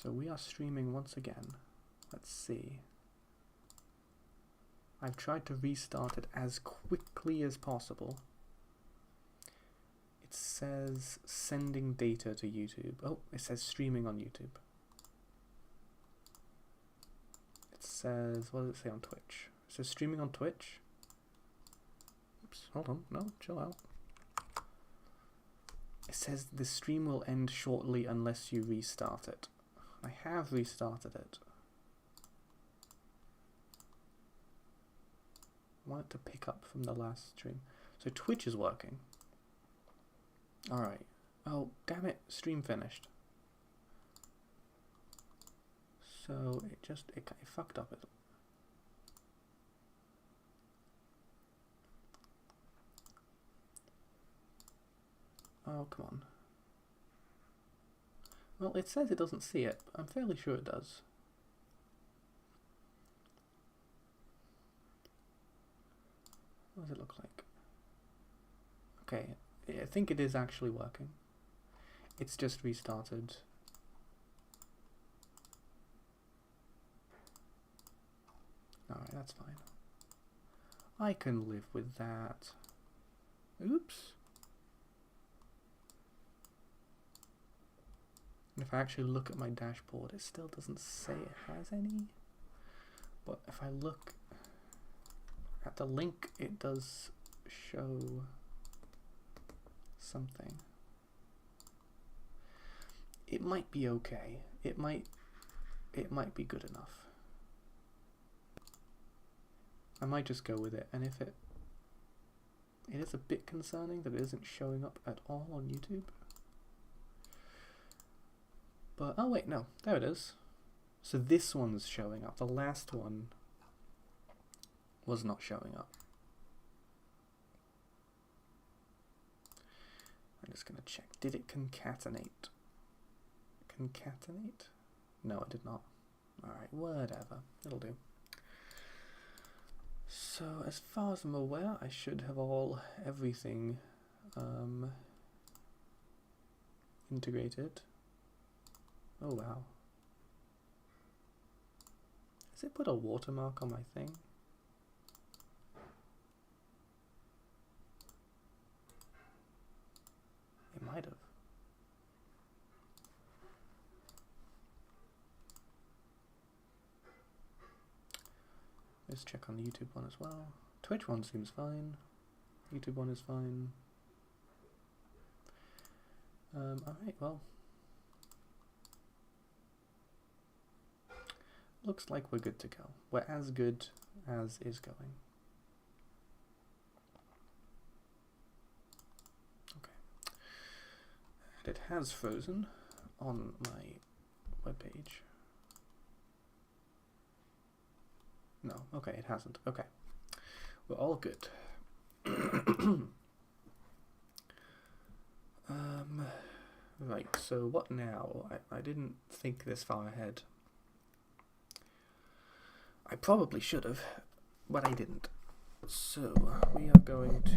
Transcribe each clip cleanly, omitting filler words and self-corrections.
So we are streaming once again. Let's see. I've tried to restart it as quickly as possible. It says sending data to YouTube. Oh, it says streaming on YouTube. It says, what does it say on Twitch? It says streaming on Twitch. Oops, hold on, no, chill out. It says the stream will end shortly unless you restart it. I have restarted it. I want it to pick up from the last stream. So Twitch is working. Alright. Oh, damn it. Stream finished. So it fucked up. Oh, come on. Well, it says it doesn't see it. I'm fairly sure it does. What does it look like? Okay, I think it is actually working. It's just restarted. Alright, that's fine. I can live with that. Oops. And if I actually look at my dashboard, it still doesn't say it has any. But if I look at the link, it does show something. It might be okay. It might be good enough. I might just go with it, and if it is a bit concerning that it isn't showing up at all on YouTube. But, oh wait, no, there it is. So this one's showing up. The last one was not showing up. I'm just gonna check. Did it concatenate? Concatenate? No, it did not. Alright, whatever. It'll do. So, as far as I'm aware, I should have everything integrated. Oh wow. Has it put a watermark on my thing? It might have. Let's check on the YouTube one as well. Twitch one seems fine. YouTube one is fine. Alright, well. Looks like we're good to go. We're as good as is going. Okay. And it has frozen on my webpage. No, okay, it hasn't. Okay. We're all good. Right, so what now? I didn't think this far ahead. I probably should have, but I didn't. So, we are going to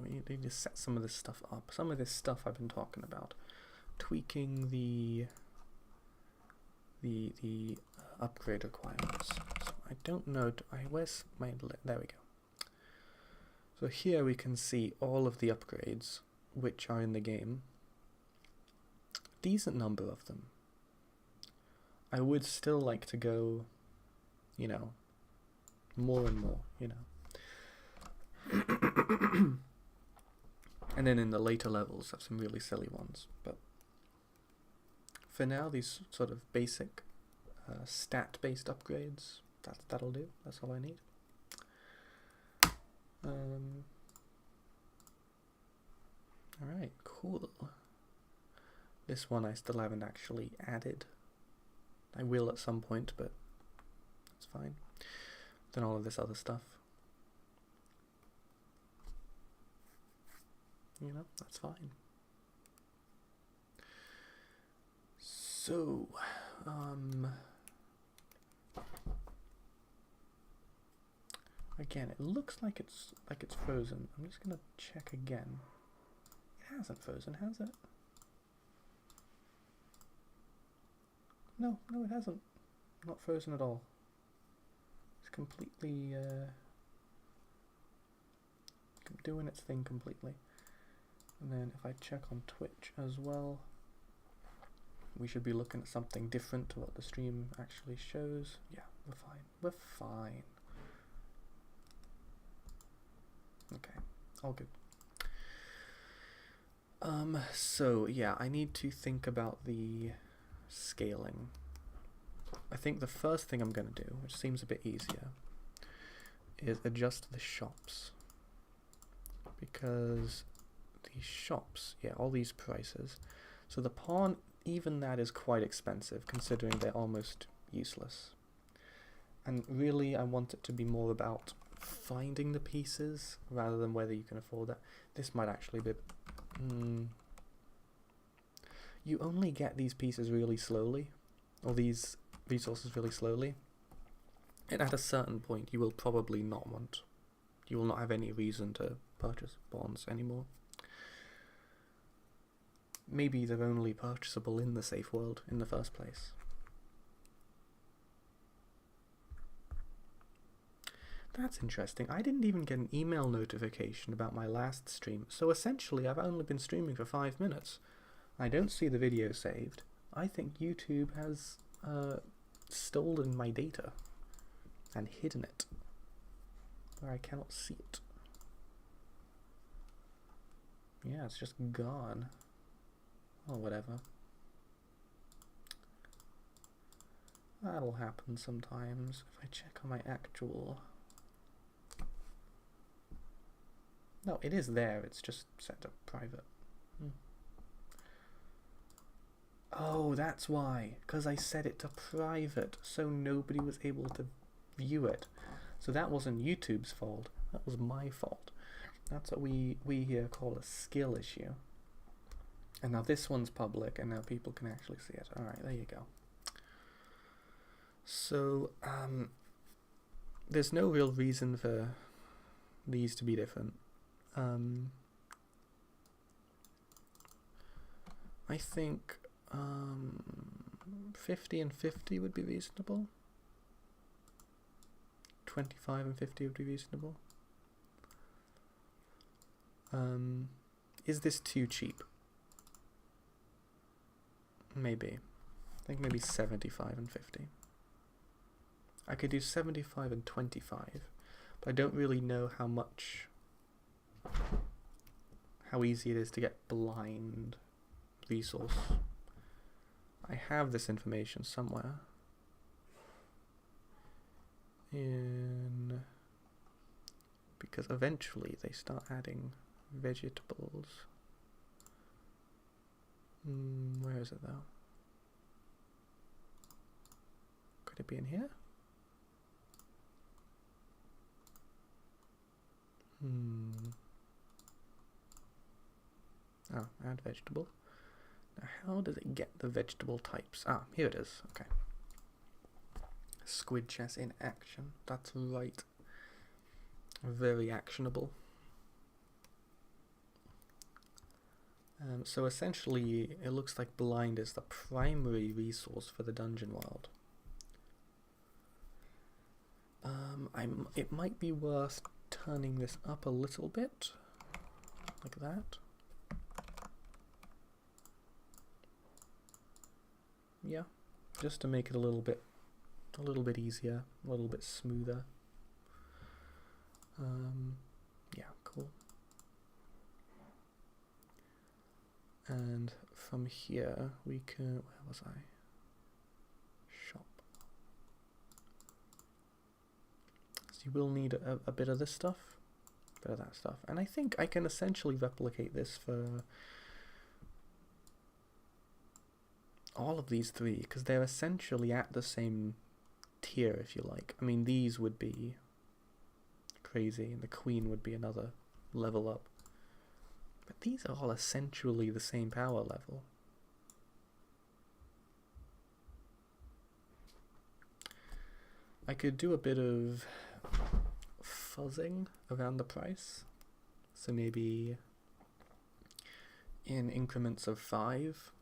we need to set some of this stuff up. Some of this stuff I've been talking about. Tweaking the upgrade requirements. So I don't know, where's my, there we go. So here we can see all of the upgrades which are in the game. Decent number of them. I would still like to go, you know, more and more, you know. And then in the later levels have some really silly ones. But for now, these sort of basic stat-based upgrades, that'll do. That's all I need. Alright, cool. This one I still haven't actually added. I will at some point, but it's fine. Then all of this other stuff. You know, that's fine. So, I Again, it looks like it's frozen. I'm just gonna check again. It hasn't frozen, has it? No, it hasn't. Not frozen at all. It's completely doing its thing completely. And then if I check on Twitch as well, we should be looking at something different to what the stream actually shows. Yeah, we're fine. We're fine. Okay, all good. So yeah, I need to think about the scaling. I think the first thing I'm going to do, which seems a bit easier, is adjust the shops. Because the shops, yeah, all these prices. So the pawn, even that is quite expensive, considering they're almost useless. And really, I want it to be more about finding the pieces, rather than whether you can afford that. This might actually be... You only get these pieces really slowly, or these resources really slowly, and at a certain point you will probably not want. You will not have any reason to purchase bonds anymore. Maybe they're only purchasable in the safe world in the first place. That's interesting. I didn't even get an email notification about my last stream, so essentially I've only been streaming for 5 minutes. I don't see the video saved. I think YouTube has stolen my data and hidden it where I cannot see it. Yeah, it's just gone. Or whatever. That'll happen sometimes. If I check on my actual... No, it is there, it's just set to private. Oh, that's why, because I set it to private, so nobody was able to view it. So that wasn't YouTube's fault, that was my fault. That's what we here call a skill issue. And now this one's public, and now people can actually see it. Alright, there you go. So, there's no real reason for these to be different. I think 50 and 50 would be reasonable. 25 and 50 would be reasonable. Is this too cheap? Maybe. I think maybe 75 and 50. I could do 75 and 25, but I don't really know how easy it is to get blind resource. I have this information somewhere. Because eventually they start adding vegetables. Where is it though? Could it be in here? Oh, add vegetable. Now how does it get the vegetable types? Ah, here it is. Okay. Squid chess in action. That's right. Very actionable. So essentially, it looks like blind is the primary resource for the dungeon world. It might be worth turning this up a little bit, like that. Yeah, just to make it a little bit easier, a little bit smoother. Yeah, cool. And from here we can, where was I? Shop. So you will need a bit of this stuff, a bit of that stuff. And I think I can essentially replicate this for all of these three, because they're essentially at the same tier, if you like. I mean, these would be crazy, and the queen would be another level up. But these are all essentially the same power level. I could do a bit of fuzzing around the price. So maybe in increments of 5.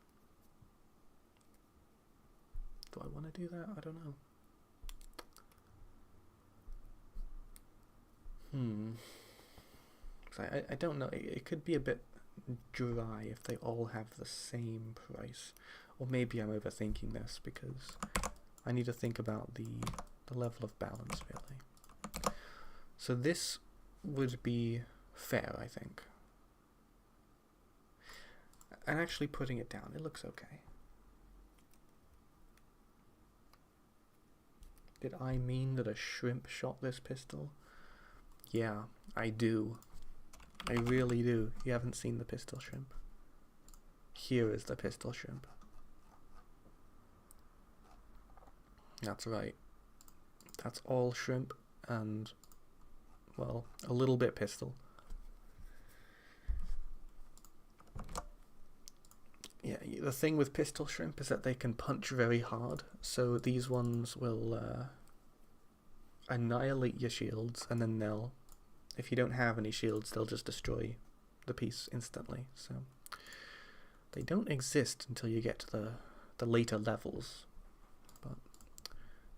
Do I want to do that? I don't know. I don't know. It could be a bit dry if they all have the same price. Or maybe I'm overthinking this because I need to think about the level of balance, really. So this would be fair, I think. And actually putting it down, it looks okay. Did I mean that a shrimp shot this pistol? Yeah, I do. I really do. You haven't seen the pistol shrimp. Here is the pistol shrimp. That's right. That's all shrimp and, well, a little bit pistol. Yeah, the thing with pistol shrimp is that they can punch very hard, so these ones will annihilate your shields, and then they'll, if you don't have any shields, they'll just destroy the piece instantly. So they don't exist until you get to the later levels, but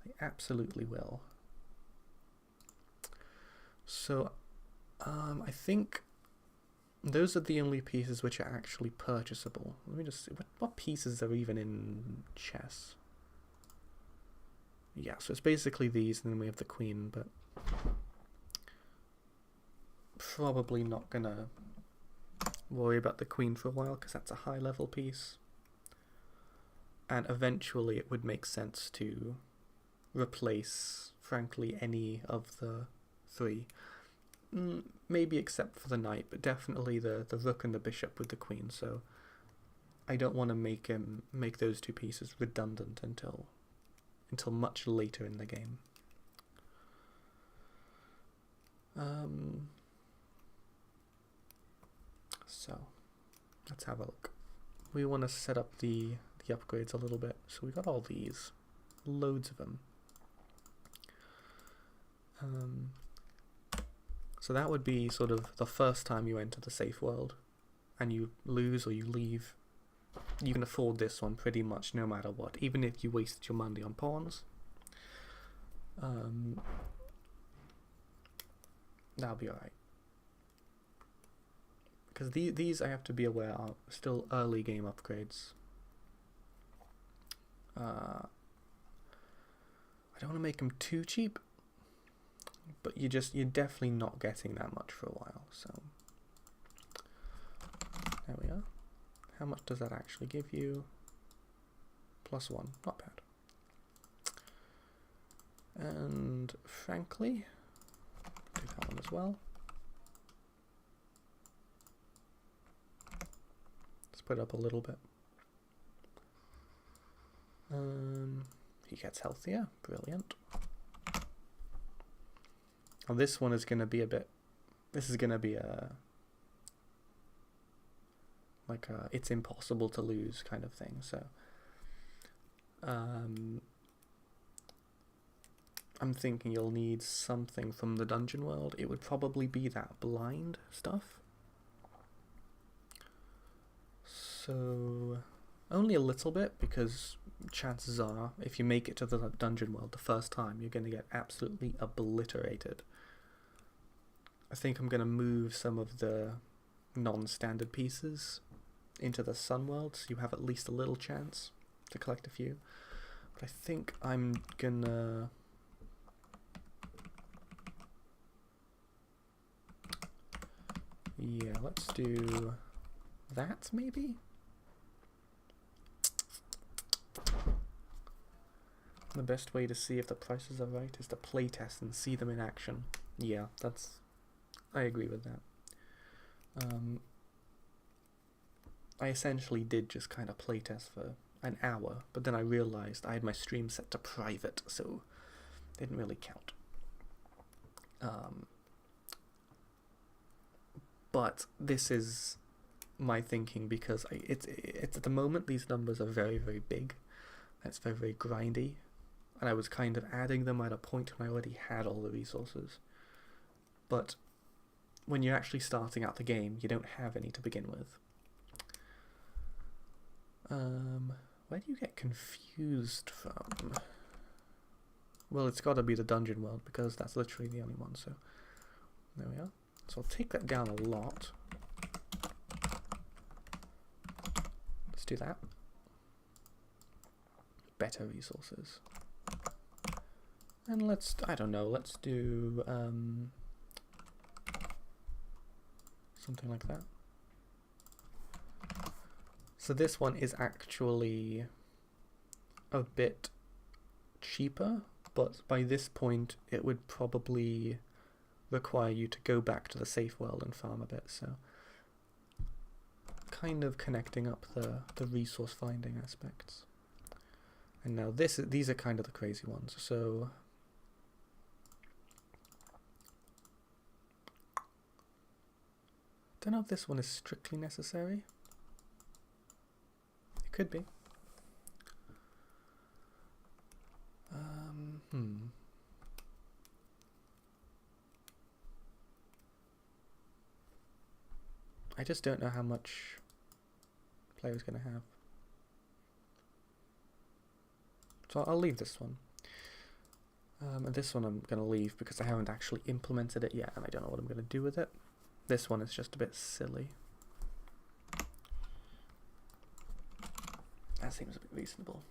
they absolutely will. So I think those are the only pieces which are actually purchasable. Let me just see, what pieces are even in chess? Yeah, so it's basically these, and then we have the queen, but probably not gonna worry about the queen for a while, because that's a high level piece. And eventually it would make sense to replace, frankly, any of the 3. Maybe except for the knight, but definitely the rook and the bishop with the queen, so I don't want to make those 2 pieces redundant until much later in the game. So let's have a look. We want to set up the upgrades a little bit, so we got all these, loads of them. So that would be sort of the first time you enter the safe world and you lose or you leave. You can afford this one pretty much no matter what, even if you wasted your money on pawns. That'll be alright. Because these I have to be aware are still early game upgrades. I don't want to make them too cheap, but you're definitely not getting that much for a while, so there we are. How much does that actually give you? +1, not bad. And frankly, do that one as well. Let's put it up a little bit. He gets healthier, brilliant. Now this one is going to be a bit, this is going to be like a it's impossible to lose kind of thing, so I'm thinking you'll need something from the dungeon world. It would probably be that blind stuff. So only a little bit, because chances are if you make it to the dungeon world the first time, you're going to get absolutely obliterated. I think I'm going to move some of the non-standard pieces into the sun world, so you have at least a little chance to collect a few. But I think I'm gonna let's do that maybe. The best way to see if the prices are right is to playtest and see them in action. Yeah, I agree with that. I essentially did just kind of playtest for an hour, but then I realized I had my stream set to private, so it didn't really count. But this is my thinking, because it's at the moment these numbers are very, very big. It's very, very grindy, and I was kind of adding them at a point when I already had all the resources. but when you're actually starting out the game, you don't have any to begin with. Where do you get confused from? Well, it's got to be the dungeon world, because that's literally the only one, so there we are. So I'll take that down a lot. Let's do that. Better resources. And let's, I don't know, let's do something like that. So this one is actually a bit cheaper, but by this point it would probably require you to go back to the safe world and farm a bit, so kind of connecting up the resource finding aspects. And now these are kind of the crazy ones, so don't know if this one is strictly necessary. It could be. I just don't know how much player's going to have. So I'll leave this one. And this one I'm going to leave because I haven't actually implemented it yet and I don't know what I'm going to do with it. This one is just a bit silly. That seems a bit reasonable.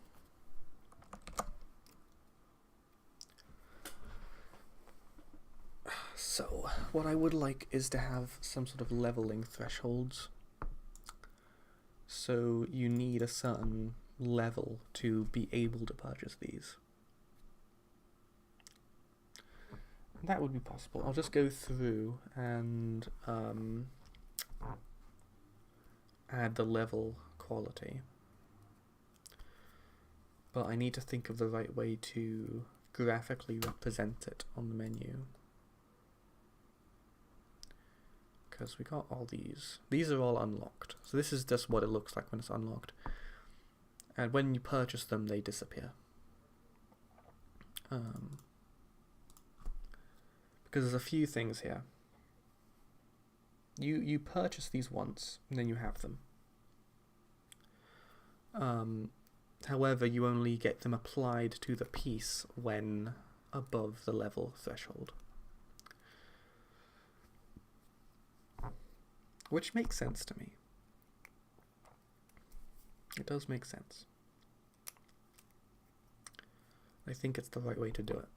So, what I would like is to have some sort of leveling thresholds. So you need a certain level to be able to purchase these. That would be possible. I'll just go through and add the level quality. But I need to think of the right way to graphically represent it on the menu. Because we got all these. These are all unlocked. So this is just what it looks like when it's unlocked. And when you purchase them, they disappear. Because there's a few things here. You purchase these once, and then you have them. However, you only get them applied to the piece when above the level threshold. Which makes sense to me. It does make sense. I think it's the right way to do it.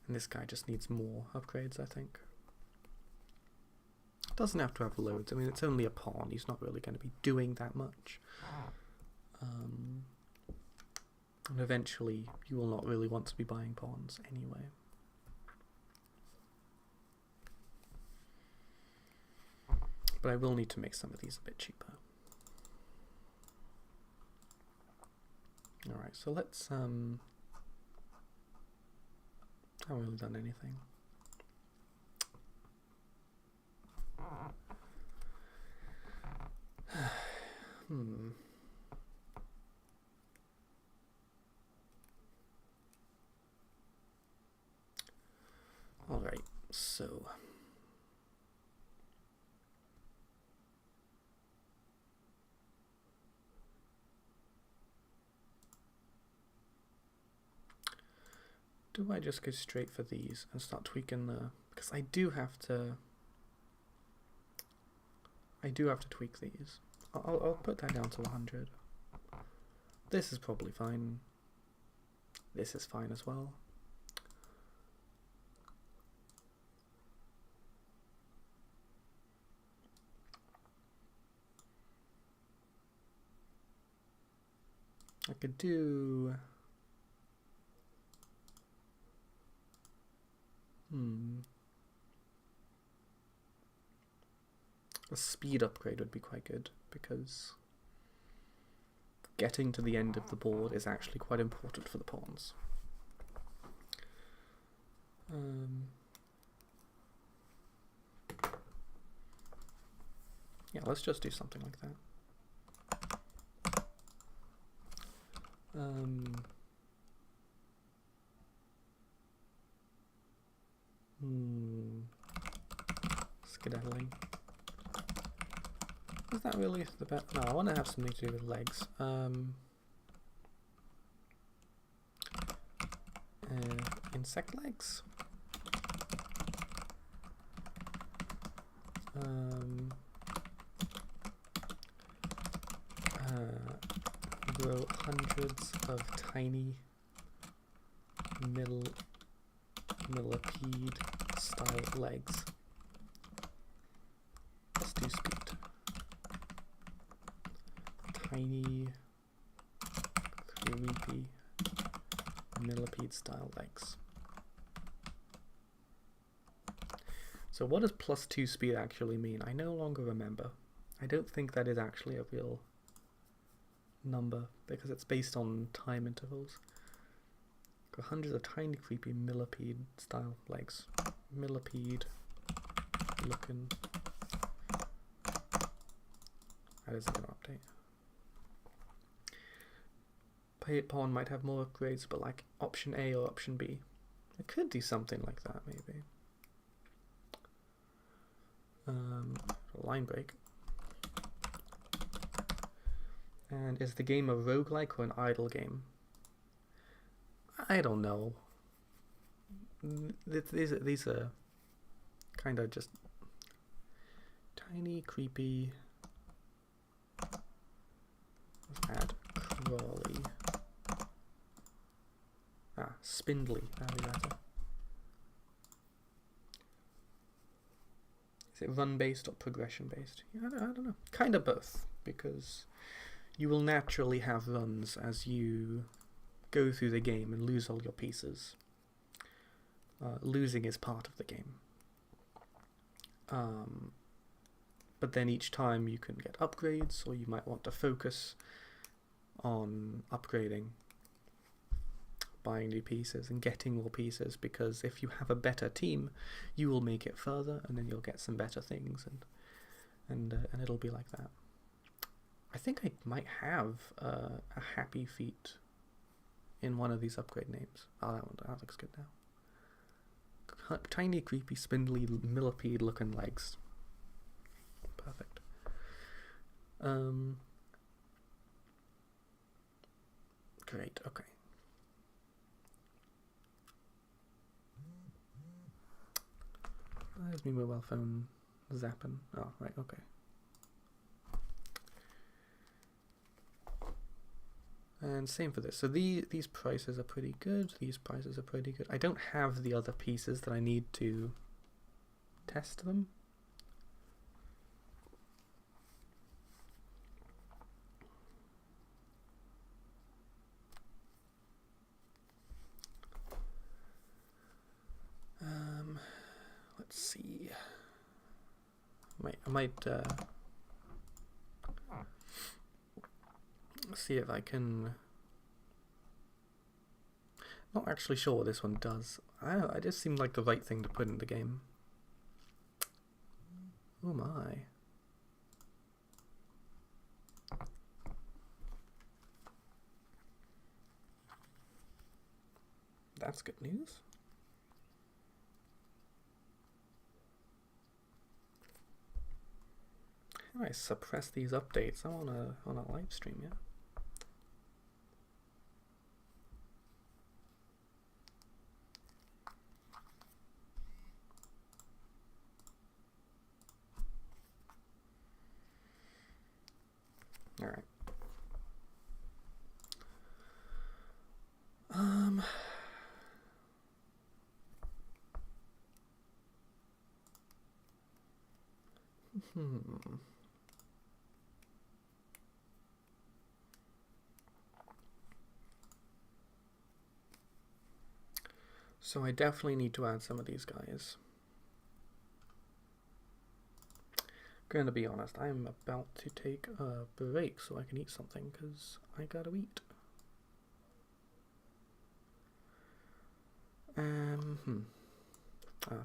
And this guy just needs more upgrades, I think. Doesn't have to have loads. I mean, it's only a pawn. He's not really going to be doing that much. And eventually, you will not really want to be buying pawns anyway. But I will need to make some of these a bit cheaper. Alright, so let's... I haven't really done anything. Alright, so... do I just go straight for these and start tweaking the... because I do have to tweak these. I'll put that down to 100. This is probably fine. This is fine as well. I could do... a speed upgrade would be quite good, because getting to the end of the board is actually quite important for the pawns. Yeah, let's just do something like that. Skedaddling. Is that really the best? No, I want to have something to do with legs. Insect legs? Grow hundreds of tiny millipede style legs. Let's do speed. Tiny, creepy millipede style legs. So what does +2 speed actually mean? I no longer remember. I don't think that is actually a real number because it's based on time intervals. Got hundreds of tiny creepy millipede style legs. Millipede looking. That isn't going to update. Pawn might have more upgrades, but like option A or option B. It could do something like that maybe. Line break. And is the game a roguelike or an idle game? I don't know. These are kind of just tiny, creepy. Let's add crawly. Spindly. That'd be better. Is it run-based or progression-based? Yeah, I don't know. Kind of both, because you will naturally have runs as you go through the game and lose all your pieces. Losing is part of the game. But then each time you can get upgrades, or you might want to focus on upgrading, buying new pieces and getting more pieces, because if you have a better team, you will make it further, and then you'll get some better things, and it'll be like that. I think I might have a happy feet in one of these upgrade names. Oh, that looks good now. Tiny, creepy, spindly, millipede looking legs. Perfect. Great, okay. There's my mobile phone zapping. Oh, right, okay. And same for this. So these prices are pretty good. These prices are pretty good. I don't have the other pieces that I need to test them. Let's see. I might see if I can. Not actually sure what this one does. I don't know, it just seemed like the right thing to put in the game. Oh my. That's good news. How do I suppress these updates? I'm on a live stream, yeah. All right. So I definitely need to add some of these guys. gonna be honest, I'm about to take a break so I can eat something, because I gotta eat.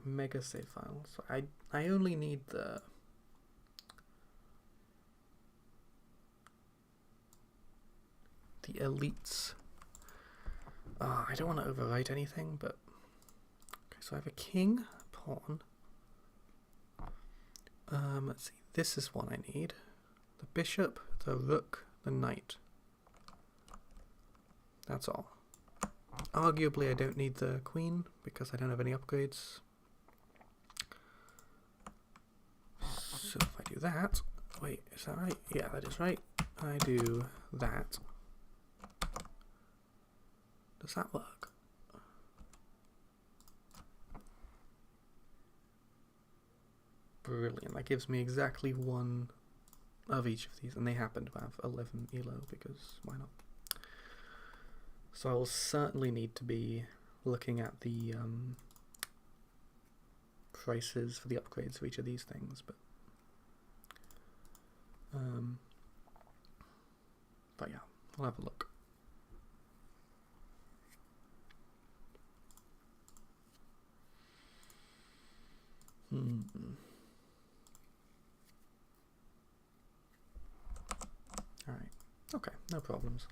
Mega save file. So I only need the elites. I don't want to overwrite anything, but okay. So I have a king, pawn. Let's see. This is what I need: the bishop, the rook, the knight. That's all. Arguably, I don't need the queen because I don't have any upgrades. So if I do that, wait, is that right? Yeah, that is right. I do that. Does that work? Brilliant. That gives me exactly one of each of these, and they happen to have 11 elo because why not? So I will certainly need to be looking at the prices for the upgrades for each of these things, but yeah, we'll have a look. Alright, okay, no problems.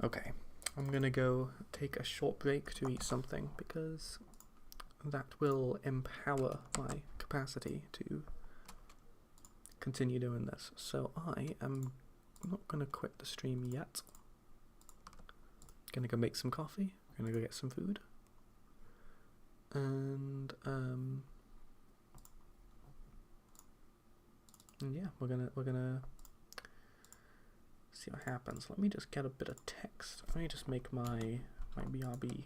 Okay, I'm gonna go take a short break to eat something because that will empower my capacity to continue doing this. So I am not gonna quit the stream yet. Gonna go make some coffee, gonna go get some food, and yeah, we're gonna see what happens. Let me just get a bit of text. Let me just make my BRB.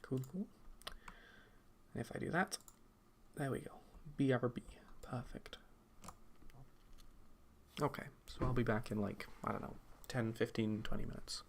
Cool. And if I do that, there we go. BRB. Perfect. Okay, so I'll be back in like, I don't know, 10, 15, 20 minutes.